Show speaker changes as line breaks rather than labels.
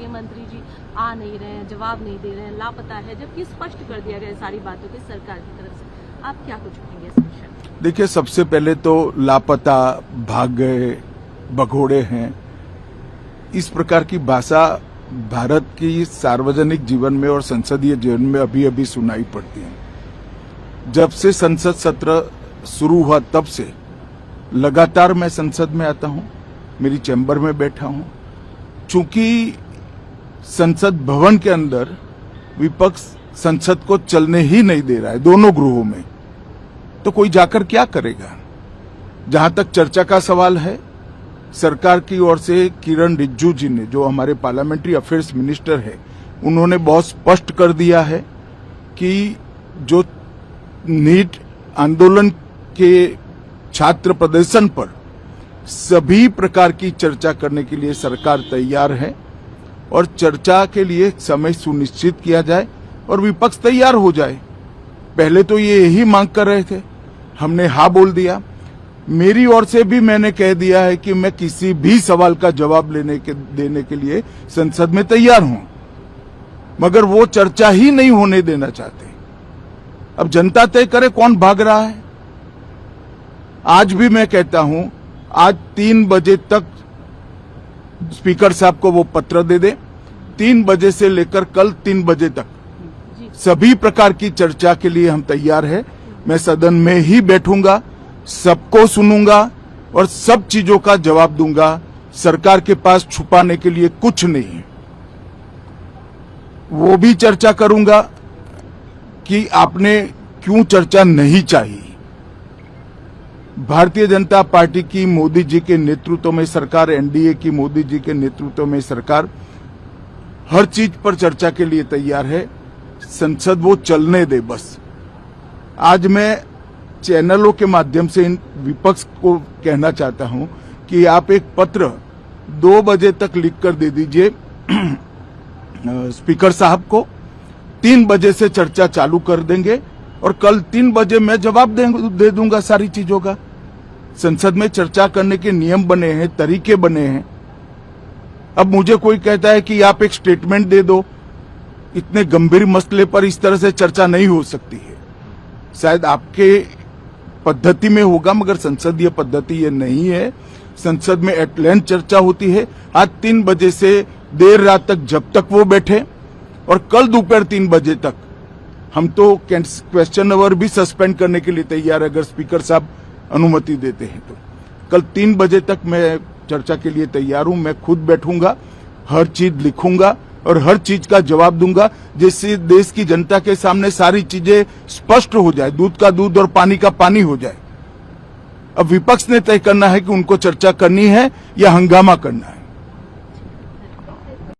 मंत्री जी आ नहीं रहे हैं, जवाब नहीं दे रहे हैं, लापता है, जबकि स्पष्ट कर दिया गया सारी बातों की सरकार की तरफ से। आप क्या कुछ कहेंगे इस विषय में?
देखिए, सबसे पहले तो लापता, भाग गए, भगोड़े हैं, इस प्रकार की भाषा भारत की सार्वजनिक जीवन में और संसदीय जीवन में अभी अभी सुनाई पड़ती है। जब से संसद सत्र शुरू हुआ तब से लगातार मैं संसद में आता हूं, मेरी चैम्बर में बैठा हूं। चूंकि संसद भवन के अंदर विपक्ष संसद को चलने ही नहीं दे रहा है, दोनों गृहों में, तो कोई जाकर क्या करेगा। जहां तक चर्चा का सवाल है, सरकार की ओर से किरण रिजिजू जी ने, जो हमारे पार्लियामेंट्री अफेयर्स मिनिस्टर है, उन्होंने बहुत स्पष्ट कर दिया है कि जो नीट आंदोलन के छात्र प्रदर्शन पर सभी प्रकार की चर्चा करने के लिए सरकार तैयार है और चर्चा के लिए समय सुनिश्चित किया जाए और विपक्ष तैयार हो जाए। पहले तो ये यही मांग कर रहे थे, हमने हाँ बोल दिया। मेरी ओर से भी मैंने कह दिया है कि मैं किसी भी सवाल का जवाब देने के लिए संसद में तैयार हूं, मगर वो चर्चा ही नहीं होने देना चाहते। अब जनता तय करे कौन भाग रहा है। आज भी मैं कहता हूं, आज 3 बजे तक स्पीकर साहब को वो पत्र दे दे। 3 बजे से लेकर कल 3 बजे तक सभी प्रकार की चर्चा के लिए हम तैयार हैं। मैं सदन में ही बैठूंगा, सबको सुनूंगा और सब चीजों का जवाब दूंगा। सरकार के पास छुपाने के लिए कुछ नहीं है। वो भी चर्चा करूंगा कि आपने क्यों चर्चा नहीं चाहिए। भारतीय जनता पार्टी की मोदी जी के नेतृत्व में सरकार, एनडीए की मोदी जी के नेतृत्व में सरकार हर चीज पर चर्चा के लिए तैयार है। संसद वो चलने दे बस। आज मैं चैनलों के माध्यम से इन विपक्ष को कहना चाहता हूं कि आप एक पत्र 2 बजे तक लिख कर दे दीजिए स्पीकर साहब को। 3 बजे से चर्चा चालू कर देंगे और कल 3 बजे मैं जवाब दे दूंगा सारी चीजों का। संसद में चर्चा करने के नियम बने हैं, तरीके बने हैं। अब मुझे कोई कहता है कि आप एक स्टेटमेंट दे दो, इतने गंभीर मसले पर इस तरह से चर्चा नहीं हो सकती है। शायद आपके पद्धति में होगा, मगर संसदीय पद्धति ये नहीं है। संसद में एट लेंथ चर्चा होती है। आज 3 बजे से देर रात तक, जब तक वो बैठे, और कल दोपहर 3 बजे तक हम तो क्वेश्चन आवर भी सस्पेंड करने के लिए तैयार है, अगर स्पीकर साहब अनुमति देते हैं तो। कल 3 बजे तक मैं चर्चा के लिए तैयार हूं। मैं खुद बैठूंगा, हर चीज लिखूंगा और हर चीज का जवाब दूंगा, जिससे देश की जनता के सामने सारी चीजें स्पष्ट हो जाए, दूध का दूध और पानी का पानी हो जाए। अब विपक्ष ने तय करना है कि उनको चर्चा करनी है या हंगामा करना है।